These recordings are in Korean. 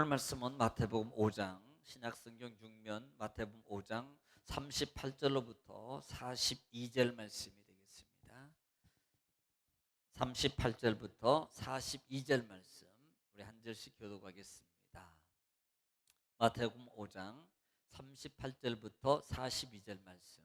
오늘 말씀은 마태복음 5장 신약성경 6면 마태복음 5장 38절로부터 42절 말씀이 되겠습니다. 38절부터 42절 말씀 우리 한 절씩 교독하겠습니다. 마태복음 5장 38절부터 42절 말씀.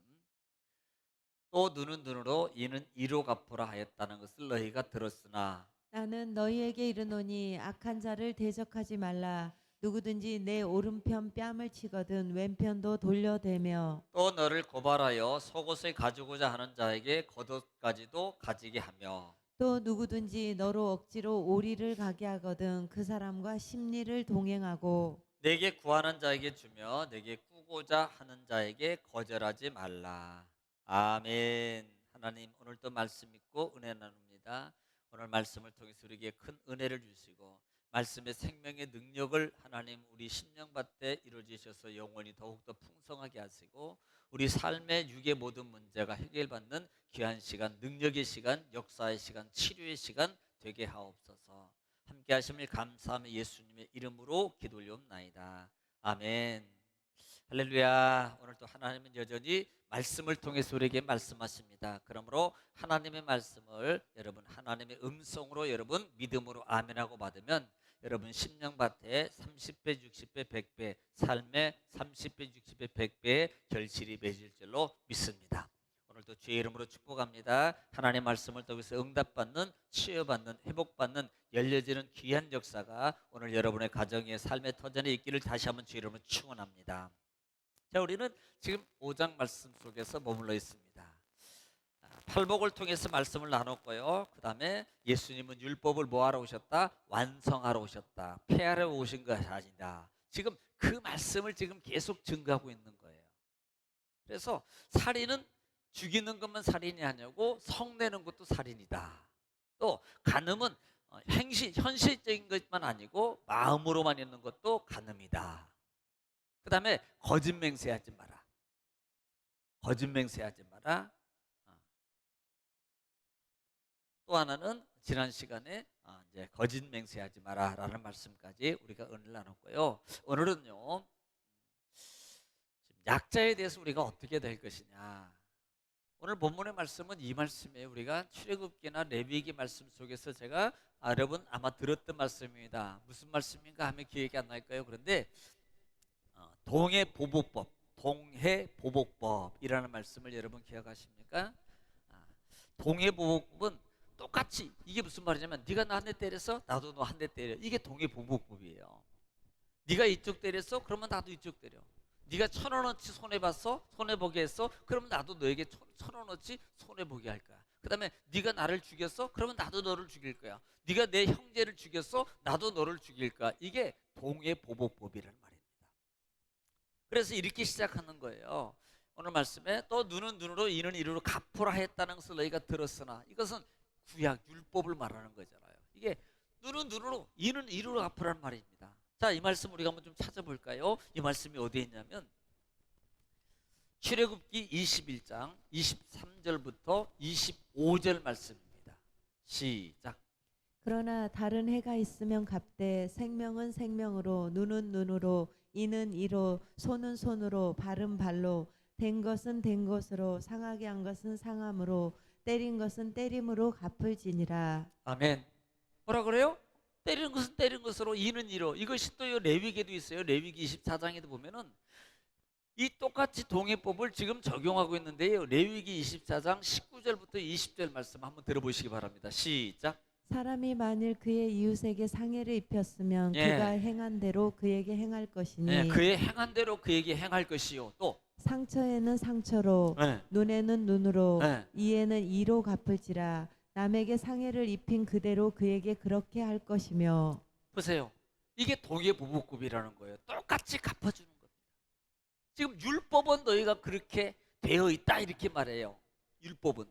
또 눈은 눈으로 이는 이로 갚으라 하였다는 것을 너희가 들었으나 나는 너희에게 이르노니 악한 자를 대적하지 말라. 누구든지 내 오른편 뺨을 치거든 왼편도 돌려대며 또 너를 고발하여 속옷을 가지고자 하는 자에게 겉옷까지도 가지게 하며 또 누구든지 너로 억지로 오리를 가게 하거든 그 사람과 심리를 동행하고 내게 구하는 자에게 주며 내게 꾸고자 하는 자에게 거절하지 말라. 아멘. 하나님 오늘도 말씀 있고 은혜 나눕니다. 오늘 말씀을 통해서 우리에게 큰 은혜를 주시고 말씀의 생명의 능력을 하나님 우리 심령밭에 이루어지셔서 영원히 더욱더 풍성하게 하시고 우리 삶의 육의 모든 문제가 해결받는 귀한 시간, 능력의 시간, 역사의 시간, 치료의 시간 되게 하옵소서. 함께 하심을 감사하며 예수님의 이름으로 기도 올려옵나이다. 아멘. 할렐루야. 오늘 또 하나님은 여전히 말씀을 통해서 우리에게 말씀하십니다. 그러므로 하나님의 말씀을 여러분 하나님의 음성으로 여러분 믿음으로 아멘하고 받으면 여러분 심령밭에 30배, 60배, 100배 삶에 30배, 60배, 100배의 결실이 맺을 줄로 믿습니다. 오늘도 주의 이름으로 축복합니다. 하나님의 말씀을 통해서 응답받는, 치유받는, 회복받는, 열려지는 귀한 역사가 오늘 여러분의 가정의 삶의 터전에 있기를 다시 한번 주의 이름으로 축원합니다. 자, 우리는 지금 5장 말씀 속에서 머물러 있습니다. 팔복을 통해서 말씀을 나눴고요. 그 다음에 예수님은 율법을 뭐하러 오셨다? 완성하러 오셨다. 폐하러 오신 것이 아니다. 지금 그 말씀을 지금 계속 증거하고 있는 거예요. 그래서 살인은 죽이는 것만 살인이 아니고 성내는 것도 살인이다. 또 간음은 현실적인 것만 아니고 마음으로만 있는 것도 간음이다. 그 다음에 거짓 맹세하지 마라. 거짓 맹세하지 마라. 또 하나는 지난 시간에 이제 거짓 맹세하지 마라라는 말씀까지 우리가 은혜를 나눴고요. 오늘은요 약자에 대해서 우리가 어떻게 될 것이냐. 오늘 본문의 말씀은 이 말씀이에요. 우리가 출애굽기나 레위기 말씀 속에서 제가 여러분 아마 들었던 말씀입니다. 무슨 말씀인가 하면 기억이 안 날까요? 그런데 동해보복법, 동해보복법이라는 말씀을 여러분 기억하십니까? 동해보복법은 똑같이 이게 무슨 말이냐면 네가 나 한 대 때렸어? 나도 너 한 대 때려. 이게 동해보복법이에요. 네가 이쪽 때렸어? 그러면 나도 이쪽 때려. 네가 1,000원어치 손해봤어? 손해보게 했어? 그러면 나도 너에게 1,000원어치 손해보게 할 거야. 그 다음에 네가 나를 죽였어? 그러면 나도 너를 죽일 거야. 네가 내 형제를 죽였어? 나도 너를 죽일 거야. 이게 동해보복법이라는 말입니다. 그래서 이렇게 시작하는 거예요. 오늘 말씀에 또 눈은 눈으로 이는 이로 갚으라 했다는 것을 너희가 들었으나 이것은 구약 율법을 말하는 거잖아요. 이게 눈은 눈으로 이는 이로 갚으라는 말입니다. 자, 이 말씀 우리가 한번 좀 찾아볼까요? 이 말씀이 어디에 있냐면 출애굽기 21장 23절부터 25절 말씀입니다. 시작. 그러나 다른 해가 있으면 갚되 생명은 생명으로 눈은 눈으로 이는 이로 손은 손으로 발은 발로 된 것은 된 것으로 상하게 한 것은 상함으로 때린 것은 때림으로 갚을지니라. 아멘. 뭐라 그래요? 때리는 것은 때린 것으로 이는 이로. 이것이 또 레위기에도 있어요. 레위기 24장에도 보면은 이 똑같이 동해법을 지금 적용하고 있는데요. 레위기 24장 19절부터 20절 말씀 한번 들어보시기 바랍니다. 시작. 사람이 만일 그의 이웃에게 상해를 입혔으면 예. 그가 행한 대로 그에게 행할 것이니 예, 그의 행한 대로 그에게 행할 것이요. 또 상처에는 상처로 예. 눈에는 눈으로 예. 이에는 이로 갚을지라. 남에게 상해를 입힌 그대로 그에게 그렇게 할 것이며. 보세요. 이게 동해보복급이라는 거예요. 똑같이 갚아주는 겁니다. 지금 율법은 너희가 그렇게 되어 있다 이렇게 말해요. 율법은.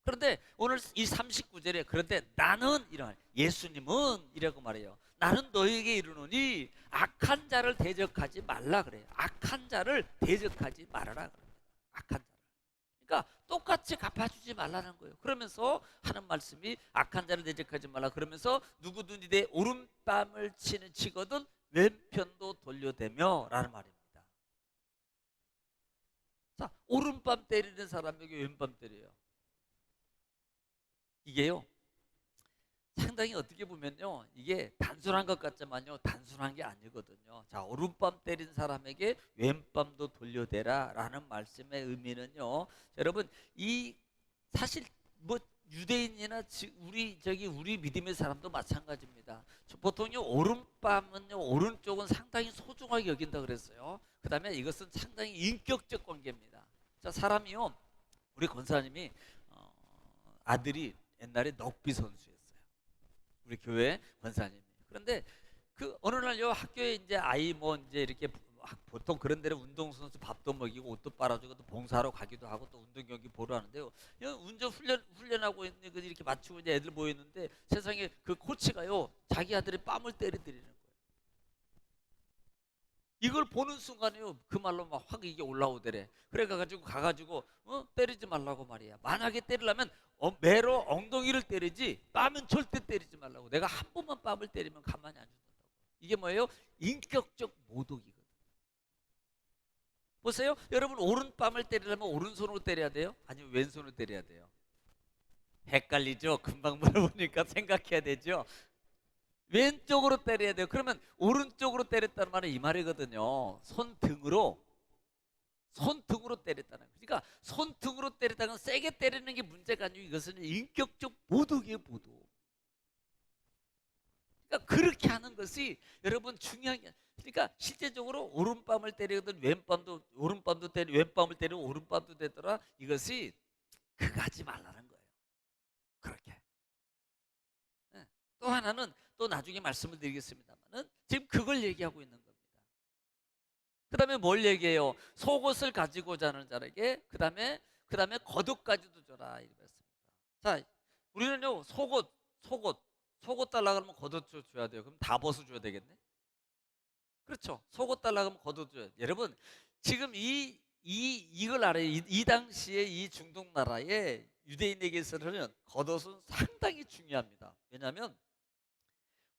그런데 오늘 이 39절에 그런데 나는 이런 예수님은 이라고 말해요. 나는 너에게 이르노니 악한 자를 대적하지 말라 그래요. 악한 자를 대적하지 말아라 그래요. 악한 자를. 그러니까 똑같이 갚아주지 말라는 거예요. 그러면서 하는 말씀이 악한 자를 대적하지 말라. 그러면서 누구든지 내 오른뺨을 치거든 왼편도 돌려대며 라는 말입니다. 자, 오른밤 때리는 사람에게 왼밤 때려요. 이게요, 상당히 어떻게 보면요, 이게 단순한 것 같지만요, 단순한 게 아니거든요. 자, 오른밤 때린 사람에게 왼밤도 돌려대라 라는 말씀의 의미는요, 여러분, 이 사실 뭐 유대인이나 우리 믿음의 사람도 마찬가지입니다. 보통요, 오른밤은요, 오른쪽은 상당히 소중하게 여긴다 그랬어요. 그 다음에 이것은 상당히 인격적 관계입니다. 자, 사람이요, 우리 권사님이 아들이 옛날에 넉비 선수였어요. 우리 교회 권사님이. 그런데 그 어느 날요, 학교에 이제 아이 뭐 이제 이렇게 보통 그런 데는 운동선수 밥도 먹이고 옷도 빨아주고 또 봉사하러 가기도 하고 또 운동 경기 보러 하는데요, 운전 훈련하고 있는 그 이렇게 맞추고 이제 애들 모여 있는데 세상에 그 코치가요, 자기 아들의 뺨을 때리는 거예요. 이걸 보는 순간에요, 그 말로 막 확 이게 올라오더래. 그래 가가지고 때리지 말라고 말이야. 만약에 때리려면 매로 엉덩이를 때리지 뺨은 절대 때리지 말라고. 내가 한 번만 뺨을 때리면 가만히 안 준다고. 이게 뭐예요? 인격적 모독이거든. 보세요, 여러분, 오른뺨을 때리려면 오른손으로 때려야 돼요? 아니면 왼손으로 때려야 돼요? 헷갈리죠? 금방 물어보니까 생각해야 되죠? 왼쪽으로 때려야 돼요. 그러면 오른쪽으로 때렸다는 말은 이 말이거든요. 손등으로 때렸다는 거예요. 그러니까 손등으로 때렸다는 건 세게 때리는 게 문제가 아니고 이것은 인격적 모독이에요, 모독. 그러니까 그렇게 하는 것이 여러분 중요한 게, 그러니까 실제적으로 오른밤을 때리거든 오른밤도 때리 왼밤을 때리고 오른밤도 되더라. 이것이 그거 하지 말라는 거예요. 그렇게. 네. 또 하나는 또 나중에 말씀을 드리겠습니다만은 지금 그걸 얘기하고 있는 겁니다. 그 다음에 뭘 얘기해요? 속옷을 가지고 자는 자에게 그 다음에 겉옷까지도 줘라 이랬습니다. 자, 우리는요, 속옷 달라 그러면 겉옷 줘야 돼요. 그럼 다 벗어줘야 되겠네. 그렇죠? 속옷 달라 그러면 겉옷 줘야 돼요. 여러분, 지금 이걸 알아요. 이 당시에 이 중동 나라의 유대인에게서는 겉옷은 상당히 중요합니다. 왜냐하면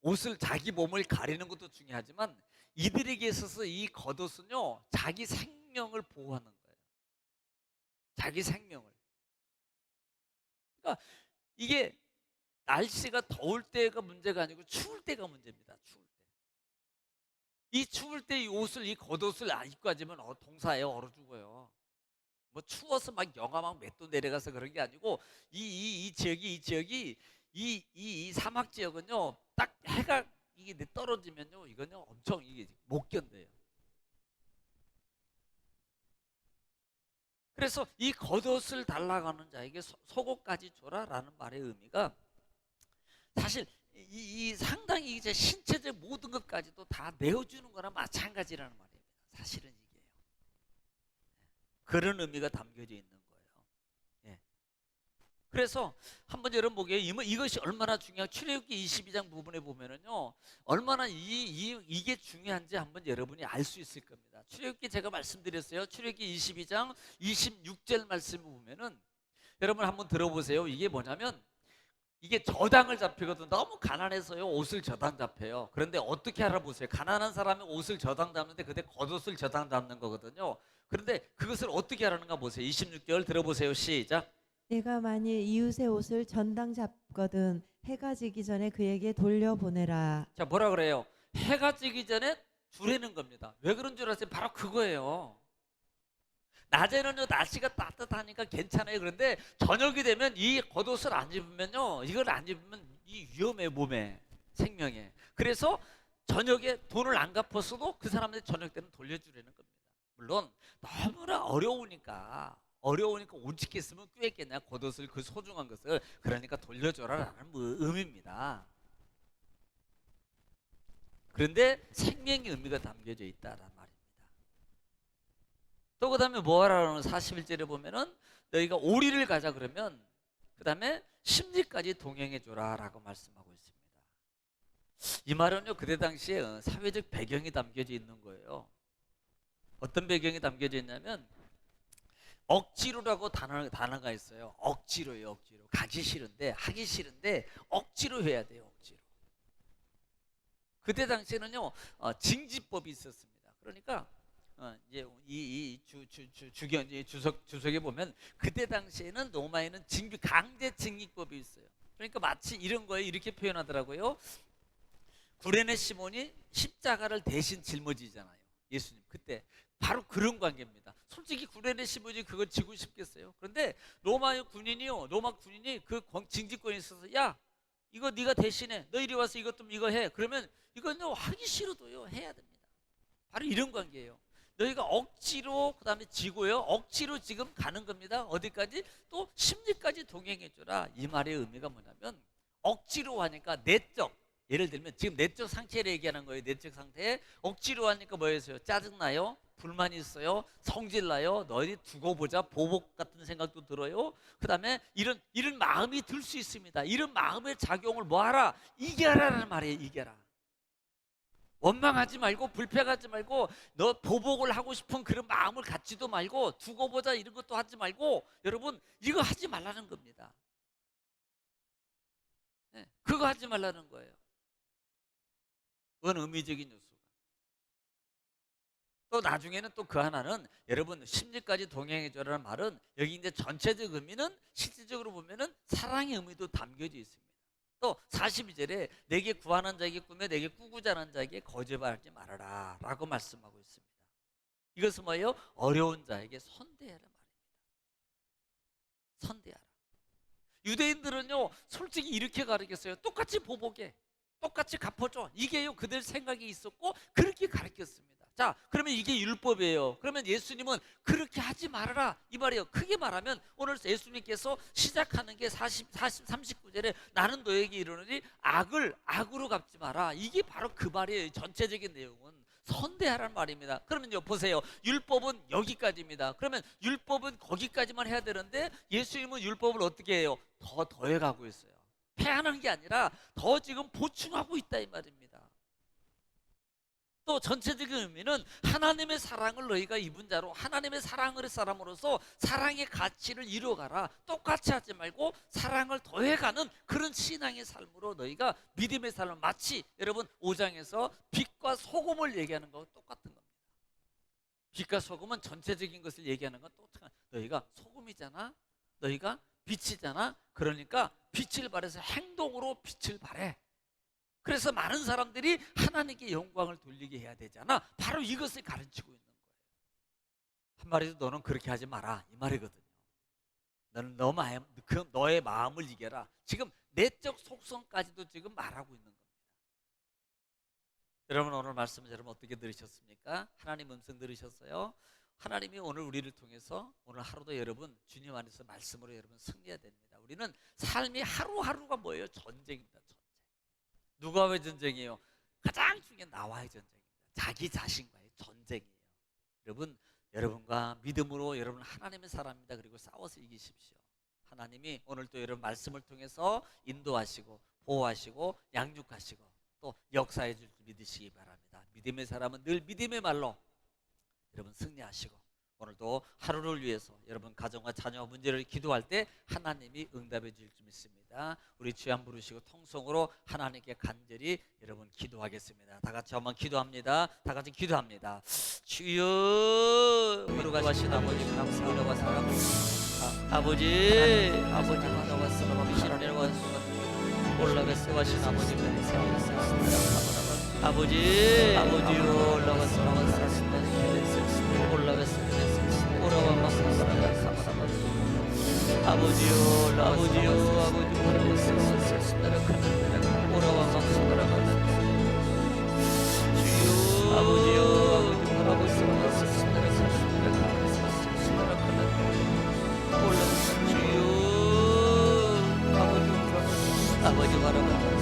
옷을, 자기 몸을 가리는 것도 중요하지만 이들에게 있어서 이 겉옷은요, 자기 생명을 보호하는 거예요. 자기 생명을. 그러니까 이게 날씨가 더울 때가 문제가 아니고 추울 때가 문제입니다. 추울 때. 이 추울 때 이 옷을, 이 겉옷을 입고 가지면 동사에 얼어 죽어요. 뭐 추워서 막 영하 막 몇 도 내려가서 그런 게 아니고 이 지역이 이 사막 지역은요, 딱 해가 이게 떨어지면요, 이건요 엄청 이게 못 견뎌요. 그래서 이 겉옷을 달라가는 자에게 속옷까지 줘라라는 말의 의미가 사실 이 상당히 이제 신체적 모든 것까지도 다 내어주는 거나 마찬가지라는 말입니다. 사실은 이게요. 그런 의미가 담겨져 있는 거예요. 예. 그래서 한번 여러분 보게요. 이것이 얼마나 중요한, 출애굽기 22장 부분에 보면은요, 얼마나 이게 중요한지 한번 여러분이 알 수 있을 겁니다. 출애굽기 제가 말씀드렸어요. 출애굽기 22장 26절 말씀을 보면은 여러분 한번 들어보세요. 이게 뭐냐면 이게 저당을 잡히거든. 너무 가난해서요, 옷을 저당 잡혀요. 그런데 어떻게 알아보세요? 가난한 사람이 옷을 저당 잡는데 그때 겉옷을 저당 잡는 거거든요. 그런데 그것을 어떻게 하라는가 보세요. 26절 들어보세요. 시작. 내가 만일 이웃의 옷을 전당 잡거든 해가 지기 전에 그에게 돌려보내라. 자, 뭐라 그래요? 해가 지기 전에 주라는 겁니다. 왜 그런 줄 아세요? 바로 그거예요. 낮에는요, 날씨가 따뜻하니까 괜찮아요. 그런데 저녁이 되면 이 겉옷을 안 입으면요, 이걸 안 입으면 이 위험해, 몸에, 생명에. 그래서 저녁에 돈을 안 갚았어도 그 사람들 저녁 때는 돌려주라는 겁니다. 물론 너무나 어려우니까 못 지켰으면 꽤 겉옷을, 그 소중한 것을, 그러니까 돌려줘라라는 의미입니다. 그런데 생명의 의미가 담겨져 있다라는 말입니다. 또 그 다음에 뭐 하라는 41절에 보면은 너희가 오리를 가자 그러면 그 다음에 심리까지 동행해 줘라 라고 말씀하고 있습니다. 이 말은요, 그때 당시에 사회적 배경이 담겨져 있는 거예요. 어떤 배경이 담겨져 있냐면 억지로라고 단어가 있어요. 억지로예요. 억지로. 가기 싫은데, 하기 싫은데 억지로 해야 돼요. 억지로. 그때 당시에는요 징지법이 있었습니다. 그러니까 이제 주석에 보면 그때 당시에는 로마에는 강제 징계법이 있어요. 그러니까 마치 이런 거에 이렇게 표현하더라고요. 구레네 시몬이 십자가를 대신 짊어지잖아요. 예수님 그때 바로 그런 관계입니다. 솔직히 구레네 시몬이 그걸 지고 싶겠어요. 그런데 로마 군인이 그 징집권에 있어서 야 이거 네가 대신해. 너 이리 와서 이것 좀 이거 해. 그러면 이건요 하기 싫어도요 해야 됩니다. 바로 이런 관계예요. 너희가 억지로 그다음에 지고요. 억지로 지금 가는 겁니다. 어디까지? 또 심리까지 동행해 줘라. 이 말의 의미가 뭐냐면 억지로 하니까 내적 예를 들면 지금 내적 상태를 얘기하는 거예요. 내적 상태. 억지로 하니까 뭐였어요? 짜증나요? 불만이 있어요? 성질나요? 너희 두고 보자. 보복 같은 생각도 들어요. 그 다음에 이런 마음이 들 수 있습니다. 이런 마음의 작용을 뭐하라? 이겨라라는 말이에요. 이겨라. 원망하지 말고 불평하지 말고 너 보복을 하고 싶은 그런 마음을 갖지도 말고 두고 보자 이런 것도 하지 말고 여러분 이거 하지 말라는 겁니다. 네, 그거 하지 말라는 거예요. 그건 의미적인 요소가. 또 나중에는 또 그 하나는 여러분 심리까지 동행해 줘라는 말은 여기 이제 전체적 의미는 실질적으로 보면은 사랑의 의미도 담겨져 있습니다. 또 42절에 내게 구하는 자에게 꾸며 내게 꾸고자 하는 자에게 거짓말하지 말아라 라고 말씀하고 있습니다. 이것은 뭐예요? 어려운 자에게 선대하라 말입니다. 선대하라. 유대인들은요 솔직히 이렇게 가르쳤어요. 똑같이 보복해, 똑같이 갚아줘. 이게요 그들 생각이 있었고 그렇게 가르쳤습니다. 자 그러면 이게 율법이에요. 그러면 예수님은 그렇게 하지 말아라 이 말이에요. 크게 말하면 오늘 예수님께서 시작하는 게 39절에 나는 너에게 이르노니 악으로 갚지 마라. 이게 바로 그 말이에요. 전체적인 내용은 선대하라는 말입니다. 그러면요 보세요. 율법은 여기까지입니다. 그러면 율법은 거기까지만 해야 되는데 예수님은 율법을 어떻게 해요? 더해가고 있어요. 폐하는 게 아니라 더 지금 보충하고 있다 이 말입니다. 또 전체적인 의미는 하나님의 사랑을 너희가 입은 자로 하나님의 사랑을 사람으로서 사랑의 가치를 이루어가라. 똑같이 하지 말고 사랑을 더해가는 그런 신앙의 삶으로 너희가 믿음의 삶을 마치 여러분 5장에서 빛과 소금을 얘기하는 거와 똑같은 겁니다. 빛과 소금은 전체적인 것을 얘기하는 건 똑같은 너희가 소금이잖아. 너희가 빛이잖아. 그러니까 빛을 발해서 행동으로 빛을 발해. 그래서 많은 사람들이 하나님께 영광을 돌리게 해야 되잖아. 바로 이것을 가르치고 있는 거예요. 한마디로 너는 그렇게 하지 마라 이 말이거든요. 너는 너의 마음을 이겨라. 지금 내적 속성까지도 지금 말하고 있는 겁니다. 여러분 오늘 말씀 여러분 어떻게 들으셨습니까? 하나님 음성 들으셨어요? 하나님이 오늘 우리를 통해서 오늘 하루도 여러분 주님 안에서 말씀으로 여러분 승리해야 됩니다. 우리는 삶이 하루하루가 뭐예요? 전쟁입니다. 누가와의 전쟁이에요? 가장 중요한 나와의 전쟁입니다. 자기 자신과의 전쟁이에요. 여러분과 믿음으로 여러분 하나님의 사람입니다. 그리고 싸워서 이기십시오. 하나님이 오늘 또 여러분 말씀을 통해서 인도하시고 보호하시고 양육하시고 또 역사해 줄 줄 믿으시기 바랍니다. 믿음의 사람은 늘 믿음의 말로 여러분 승리하시고 오늘도 하루를 위해서 여러분 가정과 자녀 문제를 기도할 때 하나님이 응답해 줄 줄 믿습니다. 우리 주여 부르시고 통성으로 하나님께 간절히 여러분 기도하겠습니다. 다 같이 한번 기도합니다. 다 같이 기도합니다. 주여 위로가신 아버지 감사합니다. 아버지 하나와서 신뢰와 올라가서 하신 아버지 아버지 올라가서 아버지 바라봐